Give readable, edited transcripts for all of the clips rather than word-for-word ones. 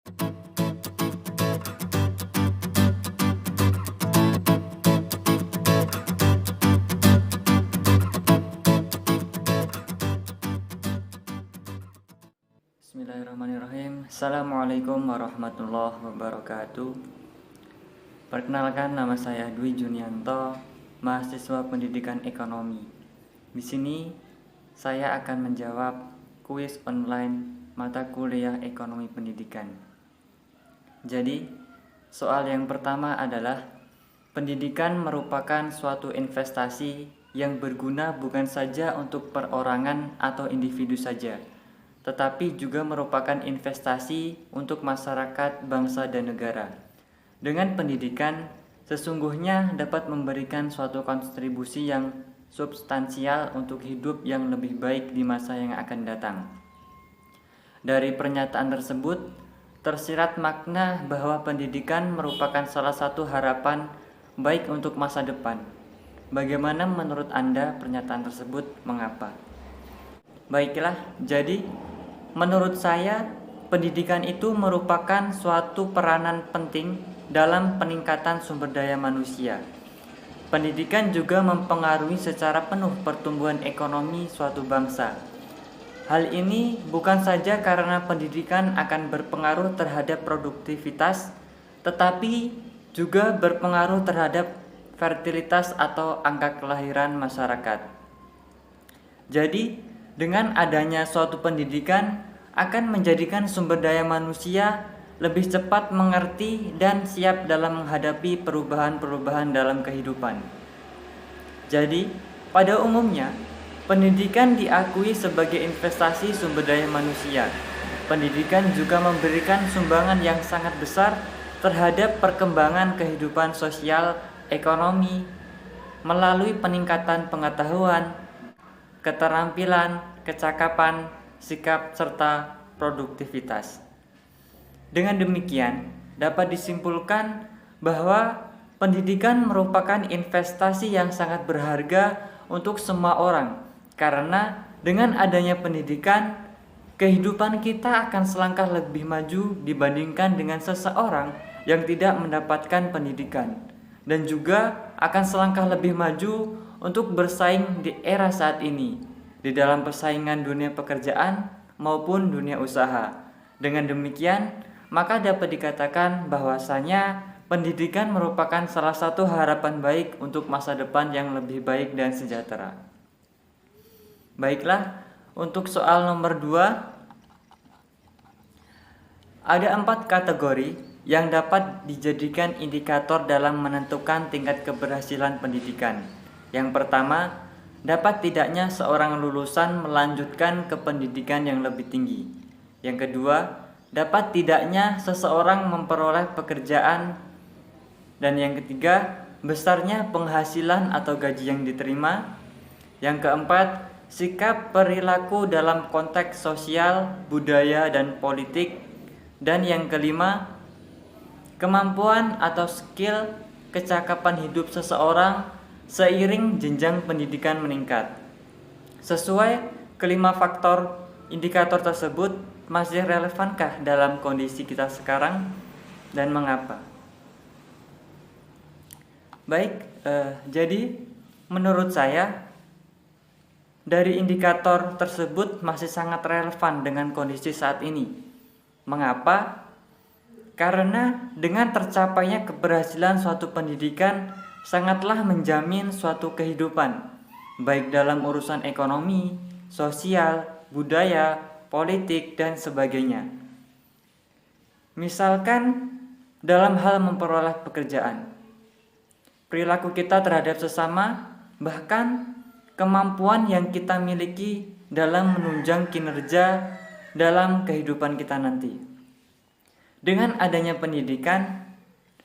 Bismillahirrahmanirrahim. Assalamualaikum warahmatullahi wabarakatuh. Perkenalkan, nama saya Dwi Junianto, mahasiswa Pendidikan Ekonomi. Di sini saya akan menjawab kuis online mata kuliah Ekonomi Pendidikan. Jadi, soal yang pertama adalah pendidikan merupakan suatu investasi yang berguna bukan saja untuk perorangan atau individu saja, tetapi juga merupakan investasi untuk masyarakat, bangsa, dan negara. Dengan pendidikan, sesungguhnya dapat memberikan suatu kontribusi yang substansial untuk hidup yang lebih baik di masa yang akan datang. Dari pernyataan tersebut, tersirat makna bahwa pendidikan merupakan salah satu harapan baik untuk masa depan. Bagaimana menurut Anda pernyataan tersebut? Mengapa? Baiklah, jadi menurut saya, pendidikan itu merupakan suatu peranan penting dalam peningkatan sumber daya manusia. Pendidikan juga mempengaruhi secara penuh pertumbuhan ekonomi suatu bangsa. Hal ini bukan saja karena pendidikan akan berpengaruh terhadap produktivitas, tetapi juga berpengaruh terhadap fertilitas atau angka kelahiran masyarakat. Jadi, dengan adanya suatu pendidikan akan menjadikan sumber daya manusia lebih cepat mengerti dan siap dalam menghadapi perubahan-perubahan dalam kehidupan. Jadi, pada umumnya, pendidikan diakui sebagai investasi sumber daya manusia. Pendidikan juga memberikan sumbangan yang sangat besar terhadap perkembangan kehidupan sosial, ekonomi, melalui peningkatan pengetahuan, keterampilan, kecakapan, sikap, serta produktivitas. Dengan demikian, dapat disimpulkan bahwa pendidikan merupakan investasi yang sangat berharga untuk semua orang, karena dengan adanya pendidikan, kehidupan kita akan selangkah lebih maju dibandingkan dengan seseorang yang tidak mendapatkan pendidikan, dan juga akan selangkah lebih maju untuk bersaing di era saat ini, di dalam persaingan dunia pekerjaan maupun dunia usaha. Dengan demikian, maka dapat dikatakan bahwasanya pendidikan merupakan salah satu harapan baik untuk masa depan yang lebih baik dan sejahtera. Baiklah, untuk soal nomor 2, ada 4 kategori yang dapat dijadikan indikator dalam menentukan tingkat keberhasilan pendidikan. Yang pertama, dapat tidaknya seorang lulusan melanjutkan ke pendidikan yang lebih tinggi. Yang kedua, dapat tidaknya seseorang memperoleh pekerjaan. Dan yang ketiga, besarnya penghasilan atau gaji yang diterima. Yang keempat, sikap perilaku dalam konteks sosial, budaya, dan politik. Dan yang kelima, kemampuan atau skill kecakapan hidup seseorang seiring jenjang pendidikan meningkat. Sesuai kelima faktor indikator tersebut, masih relevankah dalam kondisi kita sekarang dan mengapa? Baik, jadi menurut saya dari indikator tersebut masih sangat relevan dengan kondisi saat ini. Mengapa? Karena dengan tercapainya keberhasilan suatu pendidikan sangatlah menjamin suatu kehidupan, baik dalam urusan ekonomi, sosial, budaya, politik, dan sebagainya. Misalkan dalam hal memperoleh pekerjaan, perilaku kita terhadap sesama, bahkan kemampuan yang kita miliki dalam menunjang kinerja dalam kehidupan kita nanti. Dengan adanya pendidikan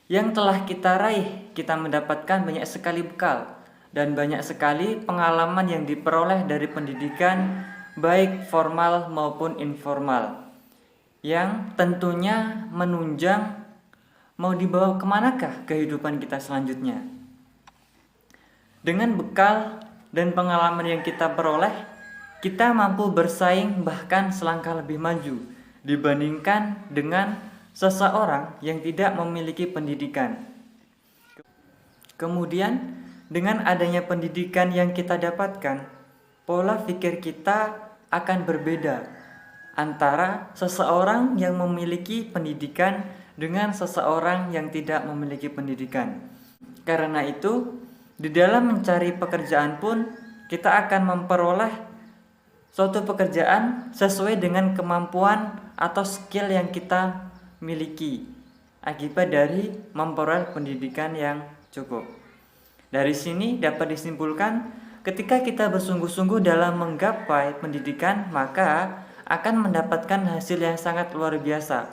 yang telah kita raih, kita mendapatkan banyak sekali bekal dan banyak sekali pengalaman yang diperoleh dari pendidikan, baik formal maupun informal, yang tentunya menunjang mau dibawa kemanakah kehidupan kita selanjutnya. Dengan bekal dan pengalaman yang kita peroleh, kita mampu bersaing bahkan selangkah lebih maju dibandingkan dengan seseorang yang tidak memiliki pendidikan. Kemudian, dengan adanya pendidikan yang kita dapatkan, pola pikir kita akan berbeda antara seseorang yang memiliki pendidikan dengan seseorang yang tidak memiliki pendidikan. Karena itu, di dalam mencari pekerjaan pun kita akan memperoleh suatu pekerjaan sesuai dengan kemampuan atau skill yang kita miliki akibat dari memperoleh pendidikan yang cukup. Dari sini dapat disimpulkan, ketika kita bersungguh-sungguh dalam menggapai pendidikan, maka akan mendapatkan hasil yang sangat luar biasa,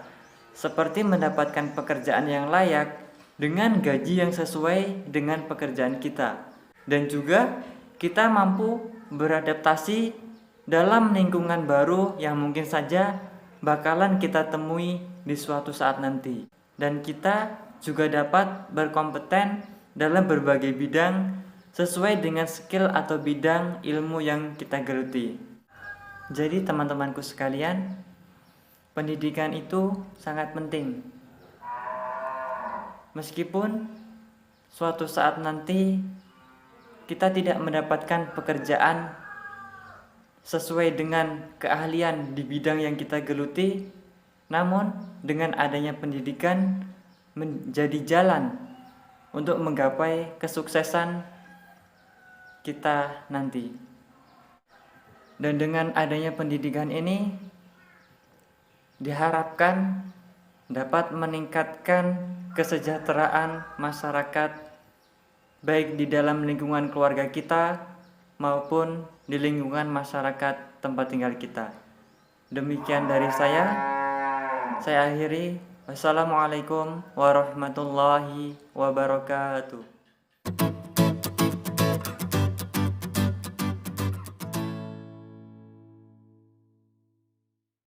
seperti mendapatkan pekerjaan yang layak dengan gaji yang sesuai dengan pekerjaan kita, dan juga kita mampu beradaptasi dalam lingkungan baru yang mungkin saja bakalan kita temui di suatu saat nanti, dan kita juga dapat berkompeten dalam berbagai bidang sesuai dengan skill atau bidang ilmu yang kita geluti. Jadi teman-temanku sekalian, pendidikan itu sangat penting. Meskipun suatu saat nanti kita tidak mendapatkan pekerjaan sesuai dengan keahlian di bidang yang kita geluti, namun dengan adanya pendidikan menjadi jalan untuk menggapai kesuksesan kita nanti. Dan dengan adanya pendidikan ini diharapkan dapat meningkatkan kesejahteraan masyarakat, baik di dalam lingkungan keluarga kita maupun di lingkungan masyarakat tempat tinggal kita. Demikian dari saya akhiri. Wassalamualaikum warahmatullahi wabarakatuh.